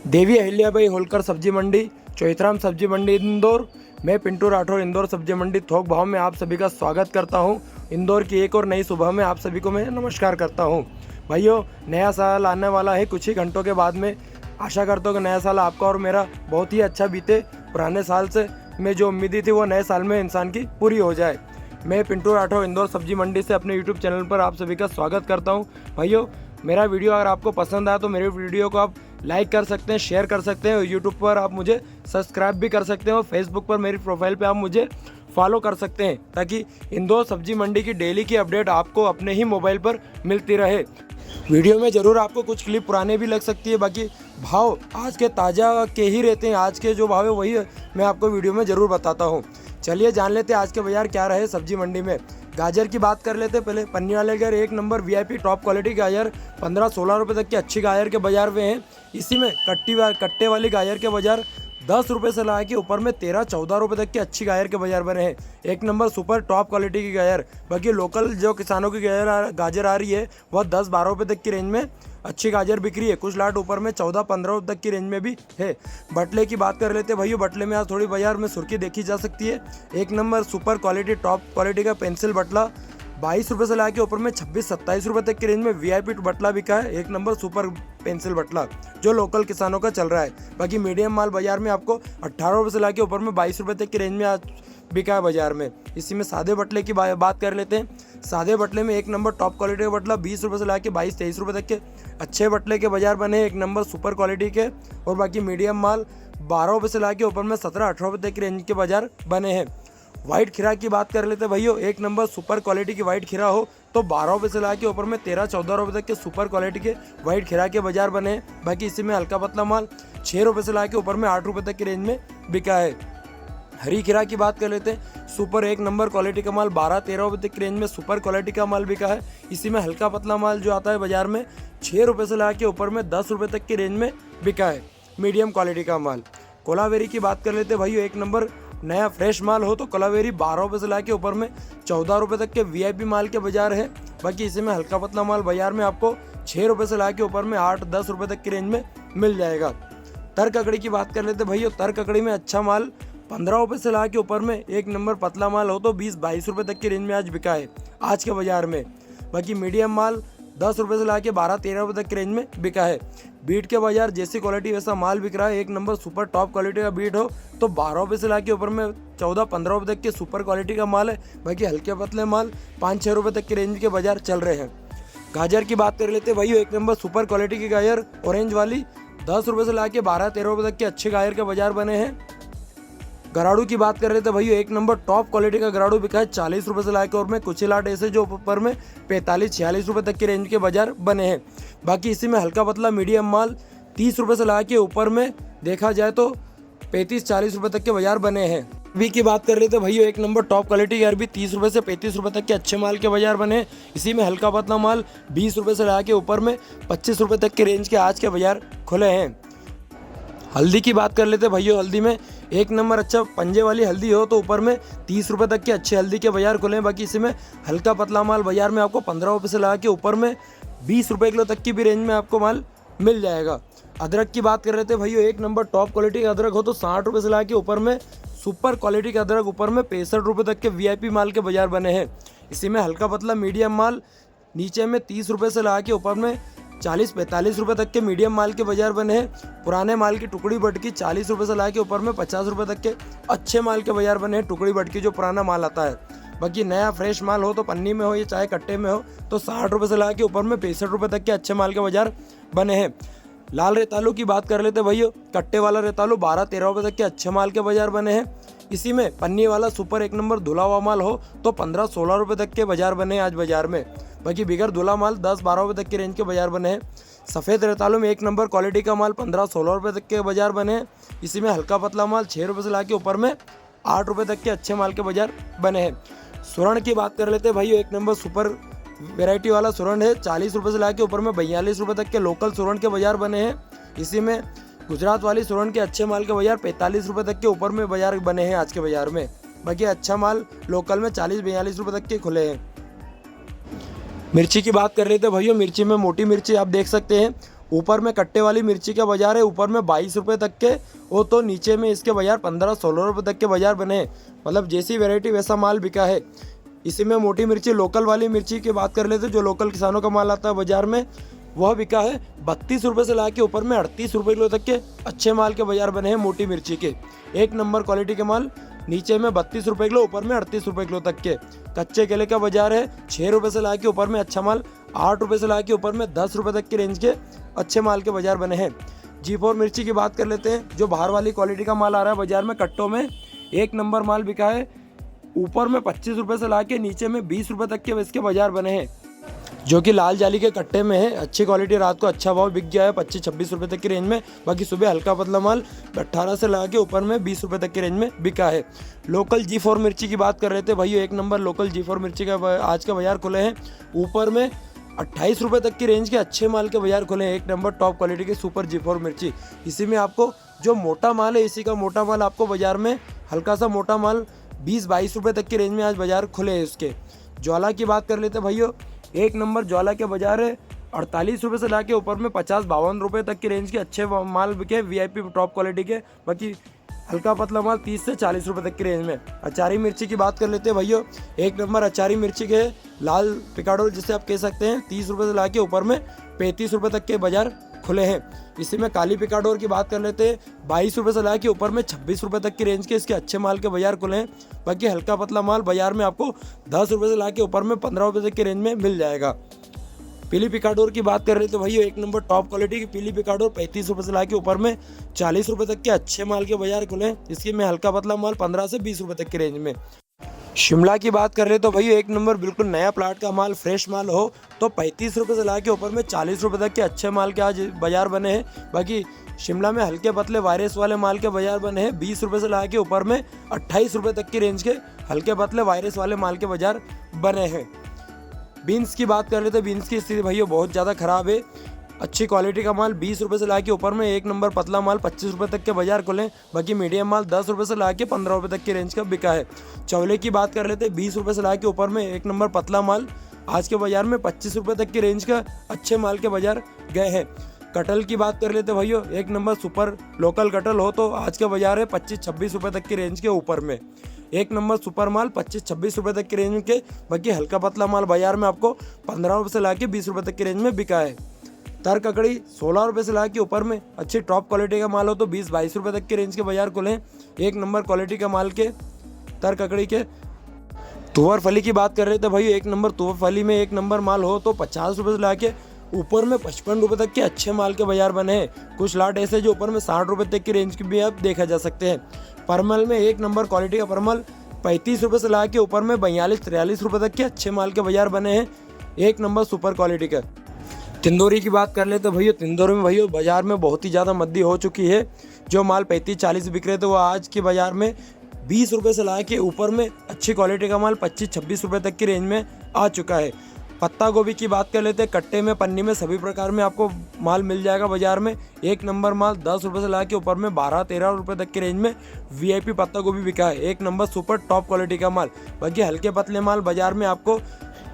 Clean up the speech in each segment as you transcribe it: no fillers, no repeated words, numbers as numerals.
देवी अहिल्याबाई होलकर सब्जी मंडी, चौथराम सब्जी मंडी इंदौर। मैं पिंटू राठौर इंदौर सब्जी मंडी थोक भाव में आप सभी का स्वागत करता हूं। इंदौर की एक और नई सुबह में आप सभी को मैं नमस्कार करता हूं। भाइयों, नया साल आने वाला है कुछ ही घंटों के बाद में। आशा करता हूँ कि नया साल आपका और मेरा बहुत ही अच्छा बीते। पुराने साल से में जो उम्मीदें थी वो नए साल में इंसान की पूरी हो जाए। मैं पिंटू राठौर इंदौर सब्जी मंडी से अपने यूट्यूब चैनल पर आप सभी का स्वागत करता हूं। भाइयों, मेरा वीडियो अगर आपको पसंद आया तो मेरे वीडियो को आप लाइक कर सकते हैं, शेयर कर सकते हैं। यूट्यूब पर आप मुझे सब्सक्राइब भी कर सकते हैं और फेसबुक पर मेरी प्रोफाइल पे आप मुझे फॉलो कर सकते हैं, ताकि इंदौर सब्जी मंडी की डेली की अपडेट आपको अपने ही मोबाइल पर मिलती रहे। वीडियो में ज़रूर आपको कुछ क्लिप पुराने भी लग सकती है, बाकी भाव आज के ताज़ा के ही रहते हैं। आज के जो भाव है वही मैं आपको वीडियो में ज़रूर बताता हूँ। चलिए जान लेते हैं आज के बाजार क्या रहे सब्जी मंडी में। गाजर की बात कर लेते हैं पहले। पन्नी वाले गाजर एक नंबर वीआईपी टॉप क्वालिटी गाजर 15-16 रुपये तक की अच्छी गाजर के बाजार में हैं। इसी में कट्टे वाली गाजर के बाजार 10 रुपये से ला के ऊपर में 13-14 रुपये तक की अच्छी गाजर के बाजार बने हैं। एक नंबर सुपर टॉप क्वालिटी की गाजर। बाकी लोकल जो किसानों की गाजर आ रही है वह 10-12 रुपये तक की रेंज में अच्छी गाजर बिक रही है। कुछ लाट ऊपर में 14-15 रुपये तक की रेंज में भी है। बटले की बात कर लेते हैं भाइयों। बटले में आज थोड़ी बाजार में सुर्खी देखी जा सकती है। एक number super quality top quality का पेंसिल बटला 22 रुपये से लाके ऊपर में 26-27 रुपये तक की रेंज में वीआईपी बटला बिका है। एक नंबर सुपर पेंसिल बटला जो लोकल किसानों का चल रहा है। बाकी मीडियम माल बाजार में आपको 18 रुपये से लाके ऊपर में 22 रुपये तक की रेंज में आज बिका है बाजार में। इसी में सादे बटले की बात कर लेते हैं। सादे बटले में एक नंबर टॉप क्वालिटी का बटला 20 रुपये से लाके 22-23 रुपये तक के अच्छे बटले के बाजार बने। एक नंबर सुपर क्वालिटी के। और बाकी मीडियम माल 12 रुपये से लाके ऊपर में 17-18 रुपये तक की रेंज के बाजार बने हैं। वाइट खीरा की बात कर लेते हैं भाइयों। एक नंबर सुपर क्वालिटी की वाइट खीरा हो तो 12 रुपये से लाके ऊपर में 13-14 रुपये तक के सुपर क्वालिटी के वाइट खीरा के बाजार बने हैं। बाकी इसी में हल्का पतला माल 6 रुपये से लाके ऊपर में 8 रुपये तक की रेंज में बिका है। हरी खीरा की बात कर लेते हैं। सुपर एक नंबर क्वालिटी का माल 12-13 रुपये तक की रेंज में सुपर क्वालिटी का माल बिका है। इसी में हल्का पतला माल जो आता है बाजार में 6 रुपये से लाके ऊपर में 10 रुपये तक की रेंज में बिका है। मीडियम क्वालिटी का माल। कोलावेरी की बात कर लेते हैं भाइयों। एक नंबर नया फ्रेश माल हो तो कोलावेरी 12 रुपये से लाके ऊपर में 14 रुपये तक के वीआईपी माल के बाजार है। बाकी इसी में हल्का पतला माल बाजार में आपको 6 रुपये से लाके ऊपर में 8-10 रुपये तक की रेंज में मिल जाएगा। तर ककड़ी की बात कर लेते भाइयों। तर ककड़ी में अच्छा माल 15 रुपये से लाके ऊपर में एक नंबर पतला माल हो तो 20-22 रुपये तक की रेंज में आज बिका है आज के बाजार में। बाकी मीडियम माल 10 रुपये से लाके 12-13 रुपये तक की रेंज में बिका है। बीट के बाजार जैसी क्वालिटी वैसा माल बिक रहा है। एक नंबर सुपर टॉप क्वालिटी का बीट हो तो 12 रुपये से लाके ऊपर में 14-15 रुपये तक के सुपर क्वालिटी का माल है। बाकी हल्के पतले माल 5-6 रुपये तक की रेंज के बाजार चल रहे हैं। गाजर की बात कर लेते हैं भाइयों। एक नंबर सुपर क्वालिटी की गाजर ऑरेंज वाली 10 रुपये से लाके 12-13 रुपये तक के अच्छे गाजर के बाजार बने हैं। गराड़ू की बात कर रहे थे भाइयों। एक नंबर टॉप क्वालिटी का गराड़ू बिका है 40 रुपये से लाके और में कुछ लाट ऐसे जो ऊपर में 45-46 रुपये तक की रेंज के बाजार बने हैं। बाकी इसी में हल्का पतला मीडियम माल 30 रुपये से लाके ऊपर में देखा जाए तो 35-40 रुपये तक के बाजार बने हैं। अरबी की बात कर रहे थे भाइयों। एक नंबर टॉप क्वालिटी की अरबी 30 रुपये से 35 रुपये तक के अच्छे माल के बाजार बने हैं। इसी में हल्का पतला माल 20 रुपये से लाके ऊपर में 25 रुपये तक के रेंज के आज के बाजार खुले हैं। हल्दी की बात कर लेते भाइयों। हल्दी में एक नंबर अच्छा पंजे वाली हल्दी हो तो ऊपर में 30 रुपये तक के अच्छे हल्दी के बाजार खुले हैं। बाकी इसी में हल्का पतला माल बाजार में आपको 15 रुपये से लगा के ऊपर में 20 रुपये किलो तक की भी रेंज में आपको माल मिल जाएगा। अदरक की बात कर रहे थे भाइयों। एक नंबर टॉप क्वालिटी का अदरक हो तो 60 रुपये से लगा के ऊपर में सुपर क्वालिटी का अदरक ऊपर में 65 रुपये तक के वीआईपी माल के बाजार बने हैं। इसी में हल्का पतला मीडियम माल नीचे में 30 रुपये से लगा के ऊपर में 40-45 रुपये तक के मीडियम माल के बाजार बने हैं। पुराने माल की टुकड़ी बटकी 40 रुपये से लाके ऊपर में 50 रुपये तक के अच्छे माल के बाजार बने हैं। टुकड़ी बटकी जो पुराना माल आता है। बाकी नया फ्रेश माल हो तो पन्नी में हो या चाहे कट्टे में हो तो 60 रुपये से लाके ऊपर में 65 रुपये तक के अच्छे माल के बाजार बने हैं। लाल रेतालू की बात कर लेते भाइयों। कट्टे वाला रेतालू 12-13 रुपये तक के अच्छे माल के बाजार बने हैं। इसी में पन्नी वाला सुपर एक नंबर धुला हुआ माल हो तो 15-16 रुपये तक के बाजार बने हैं आज बाजार में। बाकी बिगर धुला माल 10-12 रुपये तक की रेंज के बाजार बने हैं। सफ़ेद रेतालू में एक नंबर क्वालिटी का माल 15-16 रुपये तक के बाजार बने हैं। इसी में हल्का पतला माल 6 रुपये से लाके ऊपर में 8 रुपये तक के अच्छे माल के बाजार बने हैं। सुरण की बात कर लेते हैं भाइयों। एक नंबर सुपर वेराइटी वाला सुरण है 40 रुपये से लाके ऊपर में 42 रुपये तक के लोकल सुरण के बाजार बने हैं। इसी में गुजरात वाली सुरण के अच्छे माल के बाजार 45 रुपये तक के ऊपर में बाजार बने हैं आज के बाजार में। बाकी अच्छा माल लोकल में 40-42 रुपये तक के खुले हैं। मिर्ची की बात कर रहे थे भाइयों। मिर्ची में मोटी मिर्ची आप देख सकते हैं ऊपर में कट्टे वाली मिर्ची का बाजार है, ऊपर में 22 रुपये तक के, वो तो नीचे में इसके बाजार 15-16 रुपये तक के बाजार बने हैं। मतलब जैसी वैरायटी वैसा माल बिका है। इसी में मोटी मिर्ची, लोकल वाली मिर्ची की बात कर लेते, जो लोकल किसानों का माल आता है बाजार में, वह बिका है 32 रुपये से ला के ऊपर में 38 रुपये किलो तक के अच्छे माल के बाजार बने हैं मोटी मिर्ची के। एक नंबर क्वालिटी के माल नीचे में 32 रुपये किलो, ऊपर में 38 रुपये किलो तक के। कच्चे केले का बाजार है 6 रुपये से ला के ऊपर में अच्छा माल 8 रुपये से ला के ऊपर में 10 रुपये तक की रेंज के अच्छे माल के बाजार बने हैं। G4 मिर्ची की बात कर लेते हैं, जो बाहर वाली क्वालिटी का माल आ रहा है बाजार में कट्टों में। एक नंबर माल बिका है, ऊपर में 25 रुपये से ला के नीचे में 20 रुपये तक के इसके बाजार बने हैं, जो कि लाल जाली के कट्टे में है। अच्छी क्वालिटी, रात को अच्छा भाव बिक गया है 25-26 रुपये तक की रेंज में। बाकी सुबह हल्का पतला माल 18 से ला के ऊपर में 20 रुपये तक की रेंज में बिका है। लोकल G4 मिर्ची की बात कर रहे थे भाई, एक नंबर लोकल G4 मिर्ची का आज का बाजार खुले हैं। ऊपर में 28 रुपये तक की रेंज के अच्छे माल के बाजार खुले हैं। एक नंबर टॉप क्वालिटी के सुपर G4 मिर्ची। इसी में आपको जो मोटा माल है, इसी का मोटा माल आपको बाजार में हल्का सा मोटा माल 20-22 रुपये तक की रेंज में आज बाजार खुले हैं इसके। ज्वाला की बात कर लेते भाइयों, एक नंबर ज्वाला के बाजार है 48 रुपये से ला के ऊपर में 50-52 रुपये तक की रेंज के अच्छे माल बिके VIP टॉप क्वालिटी के। बाकी हल्का पतला माल 30 से 40 रुपये तक की रेंज में। अचारी मिर्ची की बात कर लेते हैं भाइयों, एक नंबर अचारी मिर्ची के लाल पिकाडोल जिसे आप कह सकते हैं, 30 रुपये से ला के ऊपर में 35 रुपये तक के बाजार खुले हैं। इसी में काली पिकाडोर की बात कर लेते हैं, 22 रुपये से ला के ऊपर में 26 रुपये तक की रेंज के इसके अच्छे माल के बाजार खुले हैं। बाकी हल्का पतला माल बाजार में आपको 10 रुपये से ला के ऊपर में 15 रुपये तक की रेंज में मिल जाएगा। पीली पिकाडोर की बात कर रहे थे भाई, एक नंबर टॉप क्वालिटी की पीली पिकाडोर 35 रुपये से ला के ऊपर में 40 रुपये तक के अच्छे माल के बाजार खुले हैं। इसके में हल्का पतला माल 15 से 20 रुपये तक की रेंज में। शिमला की बात कर रहे तो भाई, एक नंबर बिल्कुल नया प्लाट का माल, फ्रेश माल हो तो 35 रुपये से ला के ऊपर में 40 रुपये तक के अच्छे माल के आज बाजार बने हैं। बाकी शिमला में हल्के पतले वायरस वाले माल के बाजार बने हैं 20 रुपये से ला के ऊपर में 28 रुपये तक की रेंज के हल्के पतले वायरस वाले माल के बाजार बने हैं। बीन्स की बात कर रहे थे, बीन्स की स्थिति भैया बहुत ज़्यादा ख़राब है। अच्छी क्वालिटी का माल 20 रुपये से ला के ऊपर में, एक नंबर पतला माल 25 रुपये तक के बाजार खुले। बाकी मीडियम माल 10 रुपये से ला के 15 रुपये तक की रेंज का बिका है। चौले की बात कर लेते हैं, 20 रुपये से ला के ऊपर में एक नंबर पतला माल आज के बाजार में 25 रुपये तक की रेंज का अच्छे माल के बाजार गए हैं। कटल की बात कर लेते भाइयों, एक नंबर सुपर लोकल कटल हो तो आज का बाजार है 25-26 रुपये तक की रेंज के ऊपर में। एक नंबर सुपर माल 25-26 रुपये तक की रेंज के। बाकी हल्का पतला माल बाजार में आपको 15 रुपये से ला के 20 रुपये तक की रेंज में बिका है। तर ककड़ी 16 रुपये से ला के ऊपर में अच्छी टॉप क्वालिटी का माल हो तो 20-22 रुपये तक की रेंज के बाजार खुले। एक नंबर क्वालिटी का माल के तर ककड़ी के। तुअर फली की बात कर रहे थे भाई, एक नंबर तुअर फली में एक नंबर माल हो तो 50 रुपये से ला के ऊपर में 55 रुपये तक के अच्छे माल के बाजार बने हैं। कुछ लाट ऐसे जो ऊपर में 60 रुपये तक की रेंज की भी आप देखा जा सकते हैं। परमल में एक नंबर क्वालिटी का परमल 35 रुपये से ला के ऊपर में 42-43 रुपये तक के अच्छे माल के बाजार बने हैं। एक नंबर सुपर क्वालिटी का। तिंदौरी की बात कर लेते भैया, तिंदौरी में भैया बाजार में बहुत ही ज़्यादा मंदी हो चुकी है। जो माल 35-40 बिक रहे थे वो आज के बाजार में 20 रुपये से ला के ऊपर में अच्छी क्वालिटी का माल 25-26 रुपये तक की रेंज में आ चुका है। पत्ता गोभी की बात कर लेते हैं, कट्टे में पन्नी में सभी प्रकार में आपको माल मिल जाएगा बाजार में। एक नंबर माल 10 रुपये से ला के ऊपर में 12-13 रुपये तक की रेंज में VIP पत्ता गोभी बिका है। एक नंबर सुपर टॉप क्वालिटी का माल। बाकी हल्के पतले माल बाजार में आपको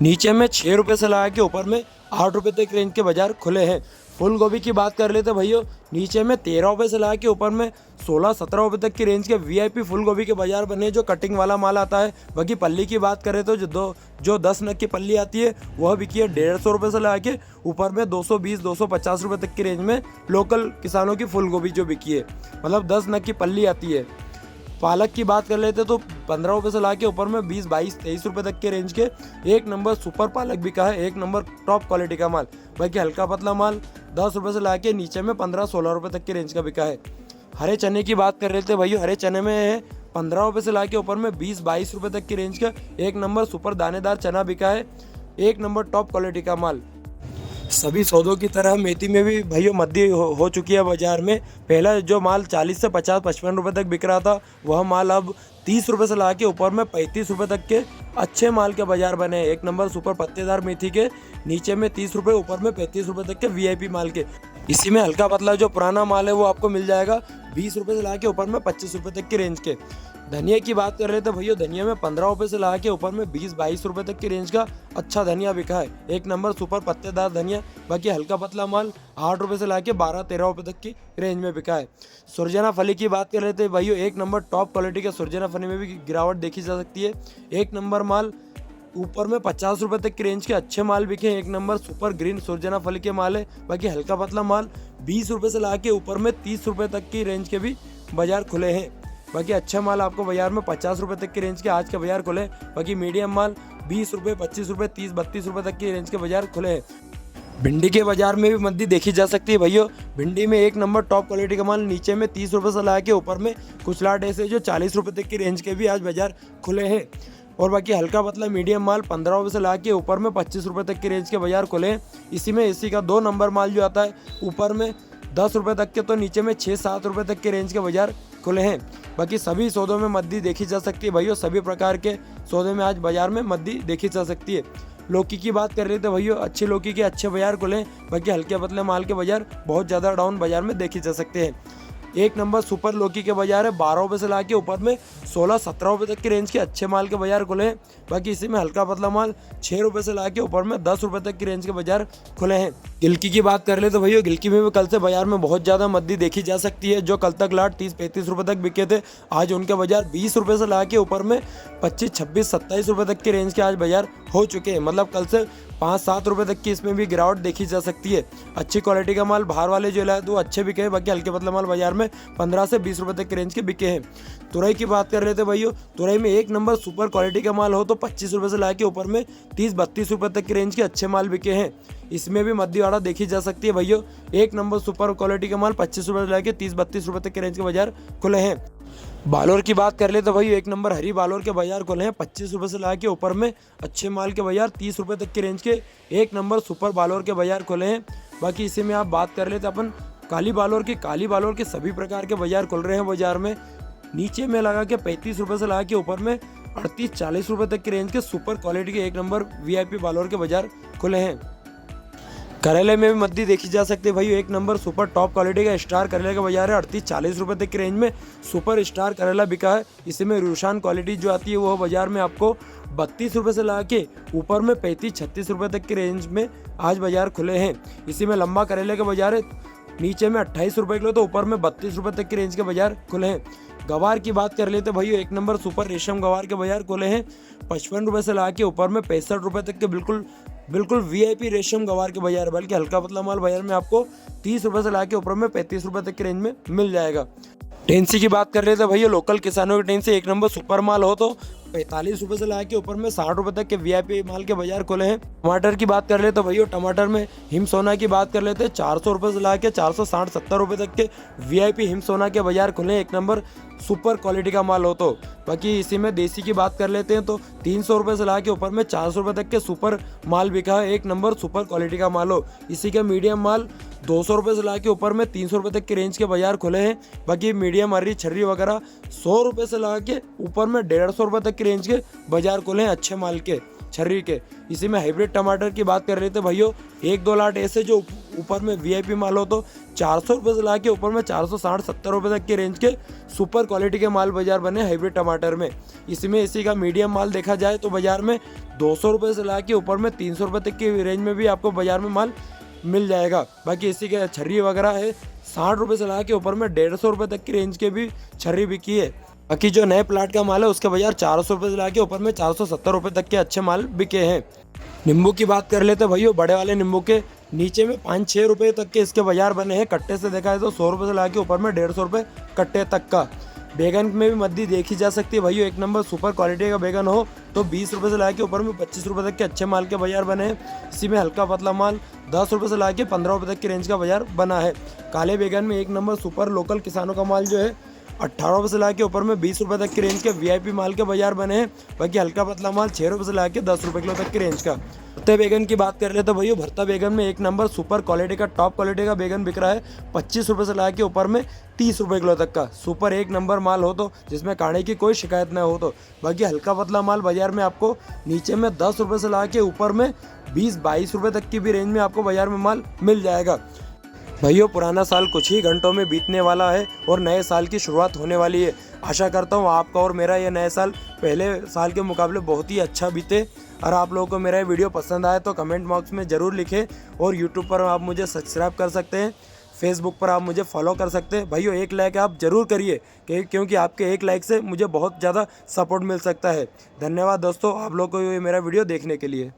नीचे में 6 रुपये से ला के ऊपर में 8 रुपये तक रेंज के बाजार खुले हैं। फूल गोभी की बात कर लेते भैया, नीचे में 13 रुपये से ला के ऊपर में 16-17 रुपये तक की रेंज के VIP फूल गोभी के बाजार बने, जो कटिंग वाला माल आता है। बाकी पल्ली की बात करें तो जो 10 नग की पल्ली आती है वह बिकी है 150 रुपये से ला के ऊपर में 220-250 रुपये तक की रेंज में लोकल किसानों की फूल गोभी जो बिकी है, मतलब 10 नग की पल्ली आती है। पालक की बात कर लेते तो 15 रुपये से ला के ऊपर में 20-22-23 रुपये तक के रेंज के एक नंबर सुपर पालक बिका है। एक नंबर टॉप क्वालिटी का माल। बाकी हल्का पतला माल 10 रुपये से ला के नीचे में 15-16 रुपये तक के रेंज का बिका है। हरे चने की बात कर रहे थे भैया, हरे चने में है 15 रुपये से ला के ऊपर में 20-22 रुपये तक की रेंज का एक नंबर सुपर दानेदार चना बिका है। एक नंबर टॉप क्वालिटी का माल। सभी सौदों की तरह मेथी में भी भैया मंदी हो चुकी है बाजार में। पहला जो माल 40 से 50-55 रुपये तक बिक रहा था, वह माल अब 30 रुपये से ला के ऊपर में 35 रुपये तक के अच्छे माल के बाजार बने। एक नंबर सुपर पत्तेदार मेथी के नीचे में 30 रुपये, ऊपर में 35 रुपये तक के VIP माल के। इसी में हल्का पतला जो पुराना माल है वो आपको मिल जाएगा 20 रुपये से ला के ऊपर में 25 रुपये तक की रेंज के। धनिया की बात कर रहे थे भैया, धनिया में 15 रुपये से ला के ऊपर में 20-22 रुपये तक की रेंज का अच्छा धनिया बिका है। एक नंबर सुपर पत्तेदार धनिया। बाकी हल्का पतला माल 8 रुपये से ला के 12-13 रुपये तक की रेंज में बिका है। सुरजना फली की बात कर रहे थे भैया, एक नंबर टॉप क्वालिटी का सुरजना फली में भी गिरावट देखी जा सकती है। एक नंबर माल ऊपर में 50 रुपये तक की रेंज के अच्छे माल बिके। एक नंबर सुपर ग्रीन सुरजना फली के माल है। बाकी हल्का पतला माल 20 रुपये से ला के ऊपर में 30 रुपये तक की रेंज के भी बाजार खुले हैं। बाकी अच्छा माल आपको बाजार में 50 रुपये तक की रेंज के आज के बाजार खुले। बाकी मीडियम माल 20 रुपये, 25 रुपये, 30-32 रुपये तक की रेंज के बाजार खुले हैं। भिंडी के बाजार में भी मंदी देखी जा सकती है भैया। भिंडी में एक नंबर टॉप क्वालिटी का माल नीचे में 30 रुपये से ला के ऊपर में कुछ लाट ऐसे जो 40 रुपये तक की रेंज के भी आज बाजार खुले हैं। और बाकी हल्का पतला मीडियम माल 15 रुपये से ला के ऊपर में 25 रुपये तक की रेंज के बाजार खुले हैं। इसी में एसी का 2 नंबर माल जो आता है ऊपर में 10 रुपये तक के, तो नीचे में 6-7 रुपये तक के रेंज के बाजार खुले हैं। बाकी सभी सौदों में मंदी देखी जा सकती है भैया। सभी प्रकार के सौदे में आज बाजार में मंदी देखी जा सकती है। लौकी की बात कर रहे थे भैया, अच्छी लौकी के अच्छे बाजार खुले हैं। बाकी हल्के पतले माल के बाजार बहुत ज़्यादा डाउन बाजार में देखे जा सकते हैं। एक नंबर सुपर लौकी के बाजार है 12 रुपये से ला के ऊपर में 16-17 रुपये तक की रेंज के अच्छे माल के बाजार खुले हैं। बाकी इसी में हल्का पतला माल 6 रुपये से ला के ऊपर में 10 रुपये तक की रेंज के बाजार खुले हैं। गिलकी की बात कर ले तो भैया, गिलकी में भी कल से बाजार में बहुत ज़्यादा मंदी देखी जा सकती है। जो कल तक लाट 30-35 रुपये तक बिके थे, आज उनके बाजार 20 रुपये से ला के ऊपर में 25-26-27 रुपये तक की रेंज के आज बाजार हो चुके हैं। मतलब कल से 5-7 रुपये तक की इसमें भी गिरावट देखी जा सकती है। अच्छी क्वालिटी का माल बाहर वाले जो लाए तो अच्छे बिके हैं। बाकी हल्के पतला माल बाजार में 15 से 20 रुपये तक के रेंज के बिके हैं। तुरई की बात कर रहे थे भैया, तुरई में एक नंबर सुपर क्वालिटी का माल हो तो 25 रुपये से ला के ऊपर में 30-32 रुपये तक की रेंज के अच्छे माल बिके हैं। इसमें भी मध्यवाड़ा देखी जा सकती है भैया। एक नंबर सुपर क्वालिटी का माल 25 रुपये से ला के 30-32 रुपये तक के रेंज के बाजार खुले हैं। बालोर की बात कर ले तो भाई, एक नंबर हरी बालोर के बाजार खुले हैं 25 रुपये से ला के ऊपर में अच्छे माल के बाजार 30 रुपये तक की रेंज के एक नंबर सुपर बालोर के बाजार खुले हैं। बाकी इसी में आप बात कर ले तो अपन काली बालोर के सभी प्रकार के बाजार खुल रहे हैं। बाजार में नीचे में लगा के 35 रुपये से ला के ऊपर में 38-40 रुपये तक की रेंज के सुपर क्वालिटी के एक नंबर VIP बालोर के बाजार खुले हैं। करेले में भी मंदी देखी जा सकती है भाई। एक नंबर सुपर टॉप क्वालिटी का स्टार करेले का बाजार है 38-40 रुपये तक की रेंज में सुपर स्टार करेला बिका है। इसी में रूशान क्वालिटी जो आती है वो बाजार में आपको 32 रुपये से ला के ऊपर में 35-36 रुपये तक की रेंज में आज बाजार खुले हैं। इसी में लंबा करेले का बाजार है नीचे में 28 रुपये किलो तो ऊपर में 32 रुपये तक की रेंज के बाजार खुले हैं। गवार की बात कर लेते भाई, एक नंबर सुपर रेशम गवार के बाजार खुले हैं 55 रुपये से ला के ऊपर में 65 रुपये तक के बिल्कुल VIP रेशम गवार के बाजार। बल्कि हल्का पतला माल बाजार में आपको 30 रुपये से ला के ऊपर में 35 रुपये तक की रेंज में मिल जाएगा। टेंसी की बात कर रहे थे भैया, लोकल किसानों की टेंसी एक नंबर सुपर माल हो तो 45 रुपये से ला के ऊपर में 60 रुपये तक के VIP माल के बाजार खुले हैं। टमाटर की बात कर ले तो भैया, टमाटर में हिम सोना की बात कर लेते हैं 400 रुपये से ला के 460-70 रुपये तक के VIP हिम सोना के बाजार खुले हैं एक नंबर सुपर क्वालिटी का माल हो तो। बाकी इसी में देसी की बात कर लेते हैं तो 300 रुपये से ला के ऊपर में 400 रुपये तक के सुपर माल बिका है एक नंबर सुपर क्वालिटी का माल हो। इसी के मीडियम माल 200 रुपये से ला के ऊपर में 300 रुपये तक के रेंज के बाजार खुले हैं। बाकी मीडियम हरी छर्री वगैरह 100 रुपये से ला के ऊपर में 150 रुपये तक के रेंज के बाजार खुले हैं अच्छे माल के छर्री के। इसी में हाइब्रिड टमाटर की बात कर रहे थे भैया, 1-2 लाट ऐसे जो ऊपर में VIP माल हो तो 400 रुपये से ला के ऊपर में 460-70 रुपये तक के रेंज के सुपर क्वालिटी के माल बाजार बने हाइब्रिड टमाटर में। इसमें इसी का मीडियम माल देखा जाए तो बाजार में 200 रुपये से ला के ऊपर में 300 रुपये तक की रेंज में भी आपको बाजार में माल मिल जाएगा। बाकी इसी के छर्री वगैरह है 60 रुपये से ला के ऊपर में 150 रुपये तक की रेंज के भी छर्री बिकी है। बाकी जो नए प्लाट का माल है उसके बाजार 400 रुपये से ला के ऊपर में 470 रुपये तक के अच्छे माल बिके हैं। नींबू की बात कर लेते भैया, बड़े वाले नींबू के नीचे में 5-6 रुपये तक के इसके बाजार बने हैं। कट्टे से देखा है तो 100 रुपये से ला के ऊपर में 150 रुपये कट्टे तक का। बैगन में भी मंदी देखी जा सकती है भैया, एक नंबर सुपर क्वालिटी का बैगन हो तो 20 रुपये से ला के ऊपर में 25 रुपये तक के अच्छे माल के बाजार बने हैं। इसी में हल्का पतला माल 10 रुपये से ला के 15 रुपये तक की रेंज का बाजार बना है। काले बैगन में एक नंबर सुपर लोकल किसानों का माल जो है 18 रुपये से ला के ऊपर में 20 रुपये तक की रेंज के VIP माल के बाजार बने हैं। बाकी हल्का पतला माल 6 रुपये से ला के 10 रुपये किलो तक की रेंज का। भरते बैगन की बात कर ले तो भैया, भरता बैगन में एक नंबर सुपर क्वालिटी का टॉप क्वालिटी का बैगन बिक रहा है 25 रुपये से ला के ऊपर में 30 रुपये किलो तक का सुपर एक नंबर माल हो तो, जिसमें काढ़े की कोई शिकायत ना हो तो। बाकी हल्का पतला माल बाजार में आपको नीचे में 10 रुपये से ला के ऊपर में 20-22 रुपये तक की भी रेंज में आपको बाजार में माल मिल जाएगा। भाइयों, पुराना साल कुछ ही घंटों में बीतने वाला है और नए साल की शुरुआत होने वाली है। आशा करता हूँ आपका और मेरा ये नया साल पहले साल के मुकाबले बहुत ही अच्छा बीते। और आप लोगों को मेरा ये वीडियो पसंद आए तो कमेंट बॉक्स में ज़रूर लिखें। और यूट्यूब पर आप मुझे सब्सक्राइब कर सकते हैं, फेसबुक पर आप मुझे फॉलो कर सकते हैं। भाइयों, एक लाइक आप ज़रूर करिए क्योंकि आपके एक लाइक से मुझे बहुत ज़्यादा सपोर्ट मिल सकता है। धन्यवाद दोस्तों, आप लोगों को ये मेरा वीडियो देखने के लिए।